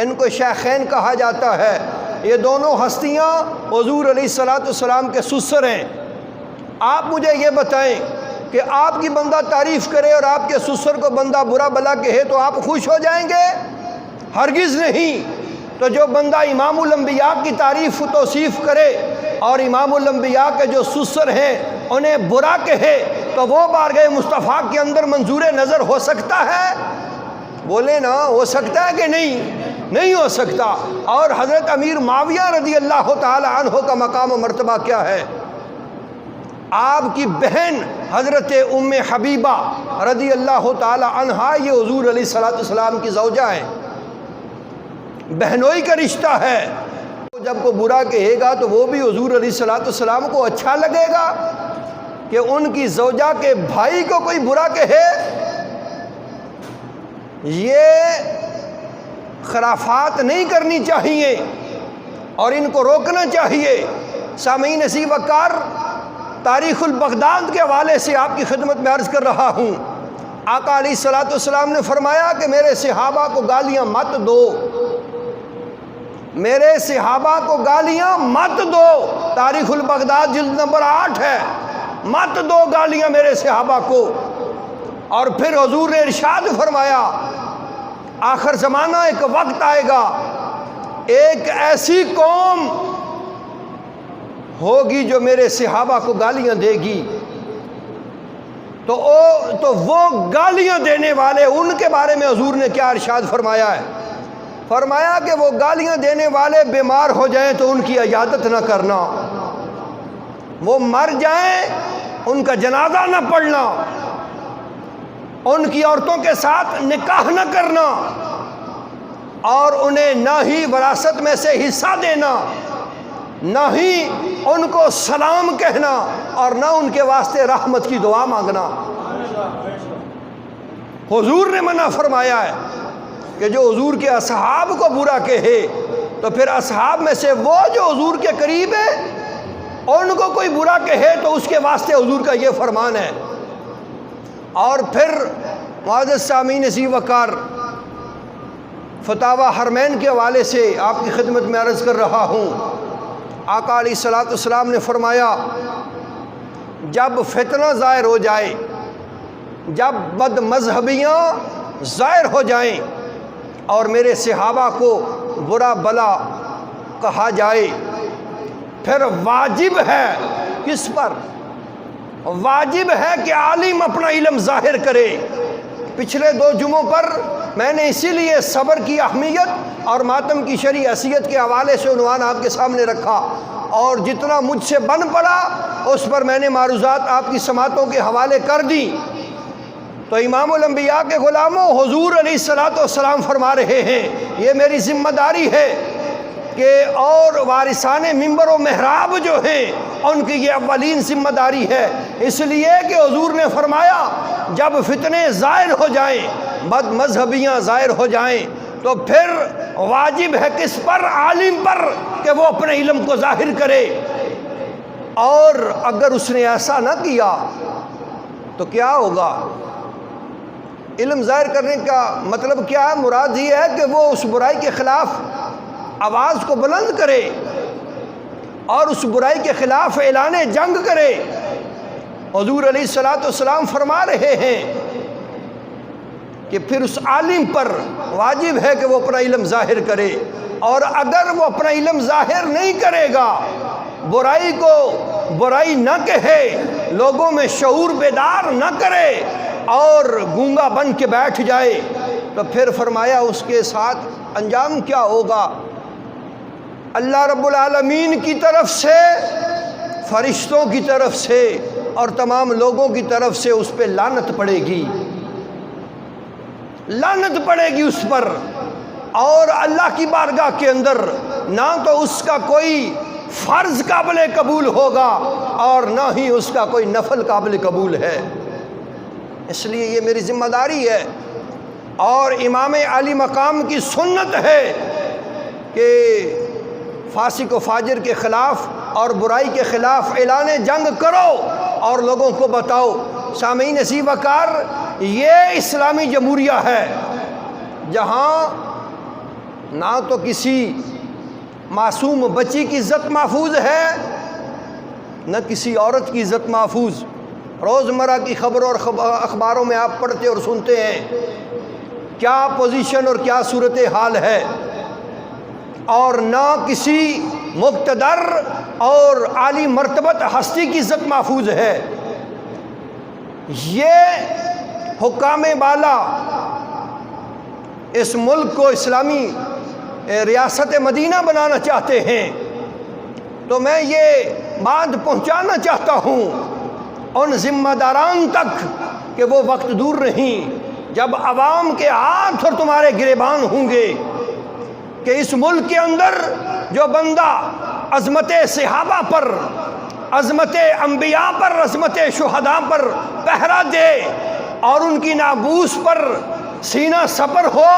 ان کو شیخین کہا جاتا ہے۔ یہ دونوں ہستیاں حضور علیہ السلام کے سسر ہیں۔ آپ مجھے یہ بتائیں کہ آپ کی بندہ تعریف کرے اور آپ کے سسر کو بندہ برا بلا کہے تو آپ خوش ہو جائیں گے؟ ہرگز نہیں۔ تو جو بندہ امام الانبیاء کی تعریف و توصیف کرے اور امام الانبیاء کے جو سسر ہیں انہیں برا کہے تو وہ بارگاہ مصطفیٰ کے اندر منظور نظر ہو سکتا ہے؟ بولے نا، ہو سکتا ہے کہ نہیں؟ نہیں ہو سکتا۔ اور حضرت امیر معاویہ رضی اللہ تعالی عنہ کا مقام و مرتبہ کیا ہے؟ آپ کی بہن حضرت ام حبیبہ رضی اللہ تعالی عنہا، یہ حضور علیہ السلام کی زوجہ ہیں، بہنوئی کا رشتہ ہے۔ جب کو برا کہے گا تو وہ بھی حضور علیہ السلام کو اچھا لگے گا کہ ان کی زوجہ کے بھائی کو کوئی برا کہے؟ یہ خرافات نہیں کرنی چاہیے اور ان کو روکنا چاہیے۔ سامعین اسی وقار، تاریخ البغداد کے حوالے سے آپ کی خدمت میں عرض کر رہا ہوں۔ آقا علیہ السلام نے فرمایا کہ میرے صحابہ کو گالیاں مت دو، میرے صحابہ کو گالیاں مت دو۔ تاریخ البغداد جلد نمبر 8 ہے، مت دو گالیاں میرے صحابہ کو۔ اور پھر حضور نے ارشاد فرمایا، آخر زمانہ ایک وقت آئے گا، ایک ایسی قوم ہوگی جو میرے صحابہ کو گالیاں دے گی، تو وہ گالیاں دینے والے، ان کے بارے میں حضور نے کیا ارشاد فرمایا ہے؟ فرمایا کہ وہ گالیاں دینے والے بیمار ہو جائیں تو ان کی عیادت نہ کرنا، وہ مر جائیں ان کا جنازہ نہ پڑھنا، ان کی عورتوں کے ساتھ نکاح نہ کرنا، اور انہیں نہ ہی وراثت میں سے حصہ دینا، نہ ہی ان کو سلام کہنا، اور نہ ان کے واسطے رحمت کی دعا مانگنا۔ حضور نے منع فرمایا ہے کہ جو حضور کے اصحاب کو برا کہے، تو پھر اصحاب میں سے وہ جو حضور کے قریب ہے ان کو کوئی برا کہے تو اس کے واسطے حضور کا یہ فرمان ہے۔ اور پھر معزز سامعین اسی وقار، فتاوی حرمین کے حوالے سے آپ کی خدمت میں عرض کر رہا ہوں۔ آقا علیہ السلام نے فرمایا، جب فتنہ ظاہر ہو جائے، جب بد مذہبیاں ظاہر ہو جائیں اور میرے صحابہ کو برا بلا کہا جائے، پھر واجب ہے، کس پر؟ واجب ہے کہ عالم اپنا علم ظاہر کرے۔ پچھلے 2 جمعوں پر میں نے اسی لیے صبر کی اہمیت اور ماتم کی شرعی حیثیت کے حوالے سے عنوان آپ کے سامنے رکھا، اور جتنا مجھ سے بن پڑا اس پر میں نے معروضات آپ کی سماعتوں کے حوالے کر دی۔ تو امام الانبیاء کے غلاموں، حضور علیہ السلام فرما رہے ہیں، یہ میری ذمہ داری ہے کہ اور وارثان منبر و محراب جو ہیں ان کی یہ اولین ذمہ داری ہے، اس لیے کہ حضور نے فرمایا جب فتنے ظاہر ہو جائیں، بد مذہبیاں ظاہر ہو جائیں، تو پھر واجب ہے کس پر؟ عالم پر، کہ وہ اپنے علم کو ظاہر کرے۔ اور اگر اس نے ایسا نہ کیا تو کیا ہوگا؟ علم ظاہر کرنے کا مطلب کیا ہے؟ مراد یہ ہے کہ وہ اس برائی کے خلاف آواز کو بلند کرے اور اس برائی کے خلاف اعلان جنگ کرے۔ حضور علیہ الصلوۃ والسلام فرما رہے ہیں کہ پھر اس عالم پر واجب ہے کہ وہ اپنا علم ظاہر کرے، اور اگر وہ اپنا علم ظاہر نہیں کرے گا، برائی کو برائی نہ کہے، لوگوں میں شعور بیدار نہ کرے اور گونگا بن کے بیٹھ جائے، تو پھر فرمایا اس کے ساتھ انجام کیا ہوگا؟ اللہ رب العالمین کی طرف سے، فرشتوں کی طرف سے اور تمام لوگوں کی طرف سے اس پہ لعنت پڑے گی، لعنت پڑے گی اس پر، اور اللہ کی بارگاہ کے اندر نہ تو اس کا کوئی فرض قابل قبول ہوگا اور نہ ہی اس کا کوئی نفل قابل قبول ہے۔ اس لیے یہ میری ذمہ داری ہے اور امام علی مقام کی سنت ہے کہ فاسق و فاجر کے خلاف اور برائی کے خلاف اعلان جنگ کرو اور لوگوں کو بتاؤ۔ سامعین عزیز وقار، یہ اسلامی جمہوریہ ہے جہاں نہ تو کسی معصوم بچی کی عزت محفوظ ہے، نہ کسی عورت کی عزت محفوظ۔ روزمرہ کی خبروں اور اخباروں میں آپ پڑھتے اور سنتے ہیں کیا پوزیشن اور کیا صورتحال ہے، اور نہ کسی مقتدر اور عالی مرتبت ہستی کی عزت محفوظ ہے۔ یہ حکام بالا اس ملک کو اسلامی ریاست مدینہ بنانا چاہتے ہیں، تو میں یہ بات پہنچانا چاہتا ہوں ان ذمہ داران تک کہ وہ وقت دور نہیں جب عوام کے ہاتھ اور تمہارے گریبان ہوں گے کہ اس ملک کے اندر جو بندہ عظمت صحابہ پر، عظمت انبیاء پر، عظمت شہداء پر پہرا دے اور ان کی ناموس پر سینہ سپر ہو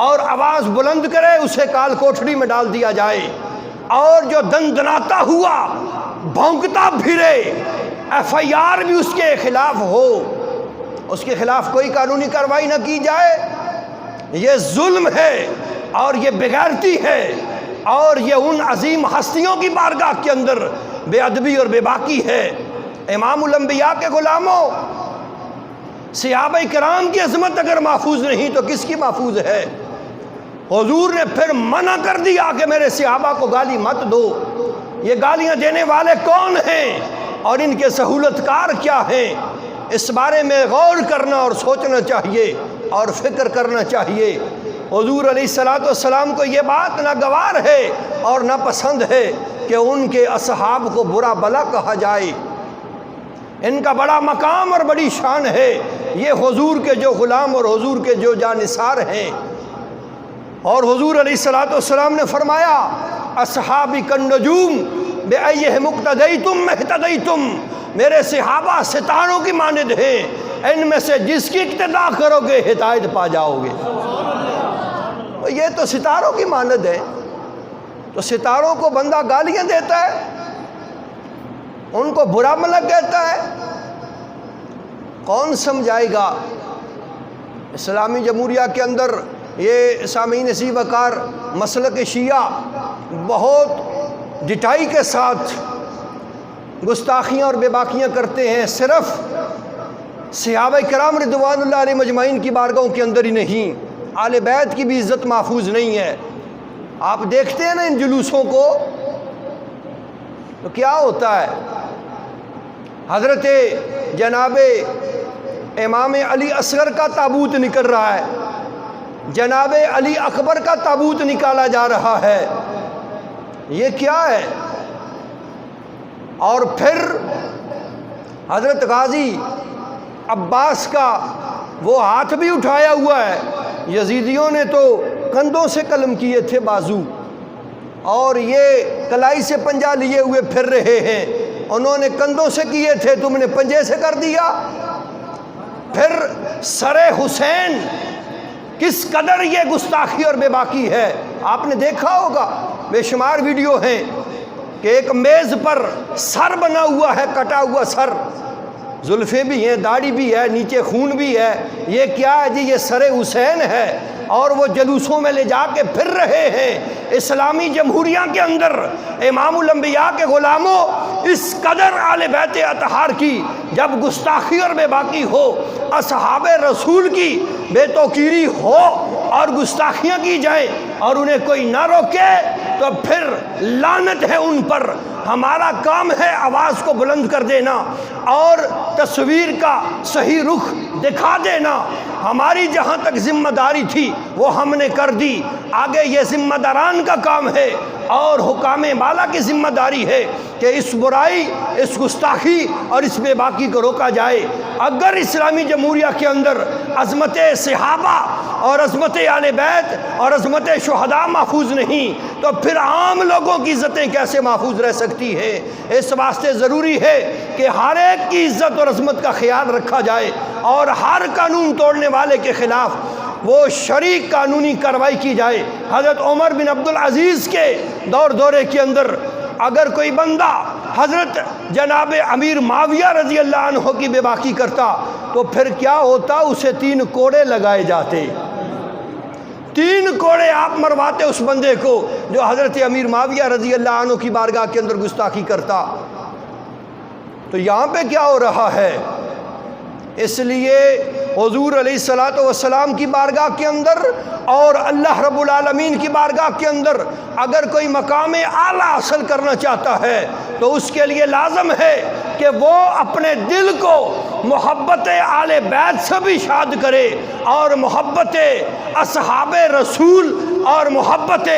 اور آواز بلند کرے، اسے کال کوٹھڑی میں ڈال دیا جائے، اور جو دندناتا ہوا بھونکتا پھرے ایف آئی آر بھی اس کے خلاف ہو، اس کے خلاف کوئی قانونی کارروائی نہ کی جائے، یہ ظلم ہے اور یہ بغیرتی ہے، اور یہ ان عظیم ہستیوں کی بارگاہ کے اندر بے ادبی اور بے باکی ہے۔ امام الانبیاء کے غلاموں، صحابہ کرام کی عظمت اگر محفوظ نہیں تو کس کی محفوظ ہے؟ حضور نے پھر منع کر دیا کہ میرے صحابہ کو گالی مت دو۔ یہ گالیاں دینے والے کون ہیں اور ان کے سہولت کار کیا ہیں؟ اس بارے میں غور کرنا اور سوچنا چاہیے اور فکر کرنا چاہیے۔ حضور علیہ الصلوۃ والسلام کو یہ بات ناگوار ہے اور ناپسند ہے کہ ان کے اصحاب کو برا بلا کہا جائے۔ ان کا بڑا مقام اور بڑی شان ہے، یہ حضور کے جو غلام اور حضور کے جو جانثار ہیں۔ اور حضور علیہ الصلوۃ والسلام نے فرمایا اصحابی کالنجوم بأیہم اقتدیتم اہتدیتم، میرے صحابہ ستاروں کی مانند ہیں، ان میں سے جس کی اقتداء کرو گے ہدایت پا جاؤ گے۔ یہ تو ستاروں کی مانند ہے، تو ستاروں کو بندہ گالیاں دیتا ہے، ان کو برا بھلا کہتا ہے، کون سمجھائے گا؟ اسلامی جمہوریہ کے اندر یہ سامعین عزیز وقار مسلک شیعہ بہت ڈٹائی کے ساتھ گستاخیاں اور بے باکیاں کرتے ہیں، صرف صحابہ کرام رضوان اللہ علیہ مجمعین کی بارگاہوں کے اندر ہی نہیں، آل بیت کی بھی عزت محفوظ نہیں ہے۔ آپ دیکھتے ہیں نا ان جلوسوں کو، تو کیا ہوتا ہے؟ حضرت جناب امام علی اصغر کا تابوت نکل رہا ہے، جناب علی اکبر کا تابوت نکالا جا رہا ہے، یہ کیا ہے؟ اور پھر حضرت غازی عباس کا وہ ہاتھ بھی اٹھایا ہوا ہے، یزیدیوں نے تو کندھوں سے قلم کیے تھے بازو، اور یہ کلائی سے پنجہ لیے ہوئے پھر رہے ہیں، انہوں نے کندھوں سے کیے تھے، تم نے پنجے سے کر دیا۔ پھر سر حسین کس قدر یہ گستاخی اور بے باکی ہے۔ آپ نے دیکھا ہوگا بے شمار ویڈیو ہیں کہ ایک میز پر سر بنا ہوا ہے، کٹا ہوا سر، زلفیں بھی ہیں، داڑھی بھی ہے، نیچے خون بھی ہے۔ یہ کیا ہے جی؟ یہ سر حسین ہے، اور وہ جلوسوں میں لے جا کے پھر رہے ہیں۔ اسلامی جمہوریہ کے اندر امام الانبیاء کے غلاموں، اس قدر آل بیت اطہار کی جب گستاخی اور بے باکی ہو، اصحاب رسول کی بے توقیری ہو اور گستاخیاں کی جائیں اور انہیں کوئی نہ روکے، تو پھر لعنت ہے ان پر۔ ہمارا کام ہے آواز کو بلند کر دینا اور تصویر کا صحیح رخ دکھا دینا۔ ہماری جہاں تک ذمہ داری تھی وہ ہم نے کر دی، آگے یہ ذمہ داران کا کام ہے اور حکام بالا کی ذمہ داری ہے کہ اس برائی، اس گستاخی اور اس بے باکی کو روکا جائے۔ اگر اسلامی جمہوریہ کے اندر عظمت صحابہ اور عظمت آل بیت اور عظمت شہداء محفوظ نہیں تو پھر عام لوگوں کی عزتیں کیسے محفوظ رہ سکتی ہیں؟ اس واسطے ضروری ہے کہ ہر ایک کی عزت اور عظمت کا خیال رکھا جائے اور ہر قانون توڑنے والے کے خلاف وہ شرعی قانونی کارروائی کی جائے۔ حضرت عمر بن عبدالعزیز کے دورے کے اندر اگر کوئی بندہ حضرت جناب امیر معاویہ رضی اللہ عنہ کی بے باکی کرتا تو پھر کیا ہوتا؟ اسے 3 کوڑے لگائے جاتے، 3 کوڑے آپ مرواتے اس بندے کو جو حضرت امیر معاویہ رضی اللہ عنہ کی بارگاہ کے اندر گستاخی کرتا۔ تو یہاں پہ کیا ہو رہا ہے؟ اس لیے حضور علیہ السلام کی بارگاہ کے اندر اور اللہ رب العالمین کی بارگاہ کے اندر اگر کوئی مقام اعلیٰ حاصل کرنا چاہتا ہے تو اس کے لیے لازم ہے کہ وہ اپنے دل کو محبت آل بیت سے بھی شاد کرے اور محبت اصحاب رسول اور محبت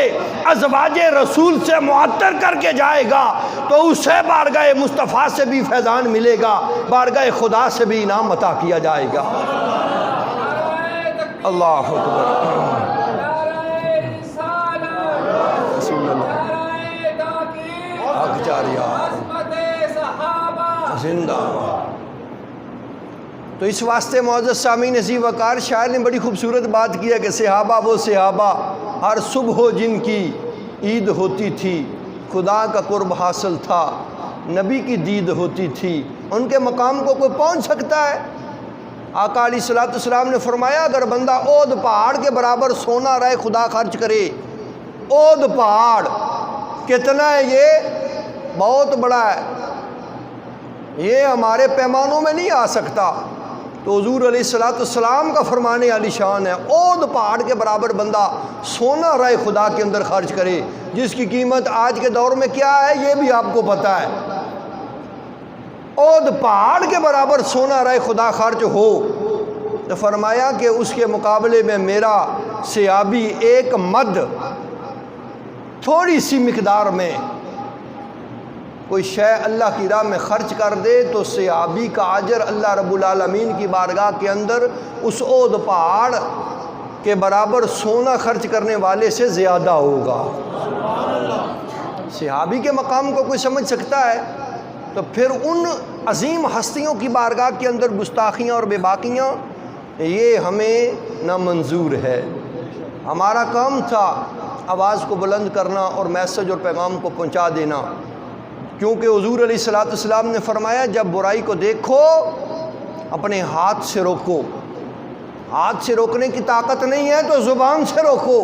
ازواج رسول سے معطر کر کے جائے گا تو اسے بارگاہ مصطفیٰ سے بھی فیضان ملے گا، بارگاہ خدا سے بھی انعام عطا کیا جائے گا۔ اللہ اکبر۔ حق جاریہ زندہ۔ تو اس واسطے معزز سامعین عزیز وقار، شاعر نے بڑی خوبصورت بات کیا کہ صحابہ وہ صحابہ ہر صبح ہو جن کی عید ہوتی تھی، خدا کا قرب حاصل تھا، نبی کی دید ہوتی تھی، ان کے مقام کو کوئی پہنچ سکتا ہے؟ آقا علیہ السلام نے فرمایا اگر بندہ اود پہاڑ کے برابر سونا رائے خدا خرچ کرے، اود پہاڑ کتنا ہے؟ یہ بہت بڑا ہے، یہ ہمارے پیمانوں میں نہیں آ سکتا۔ تو حضور علیہ السلام کا فرمانے عالی شان ہے، اود پہاڑ کے برابر بندہ سونا رائے خدا کے اندر خرچ کرے، جس کی قیمت آج کے دور میں کیا ہے یہ بھی آپ کو پتہ ہے۔ اود پہاڑ کے برابر سونا رائے خدا خرچ ہو تو فرمایا کہ اس کے مقابلے میں میرا صحابی ایک مد تھوڑی سی مقدار میں کوئی شے اللہ کی راہ میں خرچ کر دے تو صحابی کا اجر اللہ رب العالمین کی بارگاہ کے اندر اس اود پہاڑ کے برابر سونا خرچ کرنے والے سے زیادہ ہوگا۔ صحابی کے مقام کو کوئی سمجھ سکتا ہے؟ تو پھر ان عظیم ہستیوں کی بارگاہ کے اندر گستاخیاں اور بے باکیاں یہ ہمیں نامنظور ہے۔ ہمارا کام تھا آواز کو بلند کرنا اور میسج اور پیغام کو پہنچا دینا، کیونکہ حضور علیہ السلام نے فرمایا جب برائی کو دیکھو اپنے ہاتھ سے روکو، ہاتھ سے روکنے کی طاقت نہیں ہے تو زبان سے روکو،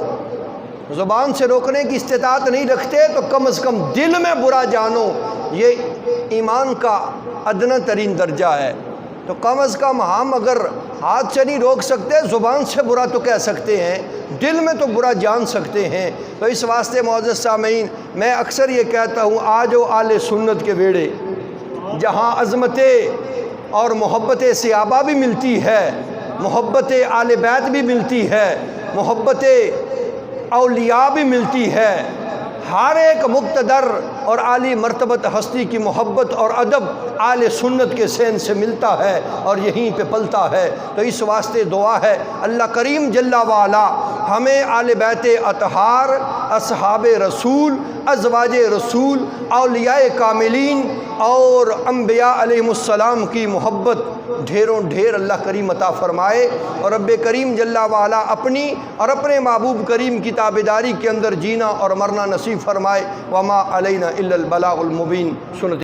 زبان سے روکنے کی استطاعت نہیں رکھتے تو کم از کم دل میں برا جانو، یہ ایمان کا ادنی ترین درجہ ہے۔ تو کم از کم ہم اگر ہاتھ سے نہیں روک سکتے زبان سے برا تو کہہ سکتے ہیں، دل میں تو برا جان سکتے ہیں۔ تو اس واسطے معزز سامعین میں اکثر یہ کہتا ہوں آج و آل سنت کے بیڑے جہاں عظمت اور محبت صحابہ بھی ملتی ہے، محبت آل بیت بھی ملتی ہے، محبت اولیاء بھی ملتی ہے، ہر ایک مقتدر اور عالی مرتبت ہستی کی محبت اور ادب آل سنت کے سین سے ملتا ہے اور یہیں پہ پلتا ہے۔ تو اس واسطے دعا ہے اللہ کریم جل وعلا ہمیں آل بیت اطہار، اصحاب رسول، ازواج رسول، اولیاء کاملین اور انبیاء علیہم السلام کی محبت ڈھیروں ڈھیر اللہ کریم عطا فرمائے، اور رب کریم جل وعلا اپنی اور اپنے محبوب کریم کی تابعداری کے اندر جینا اور مرنا نصیب فرمائے۔ وما علینا الا البلاغ المبین۔ سنت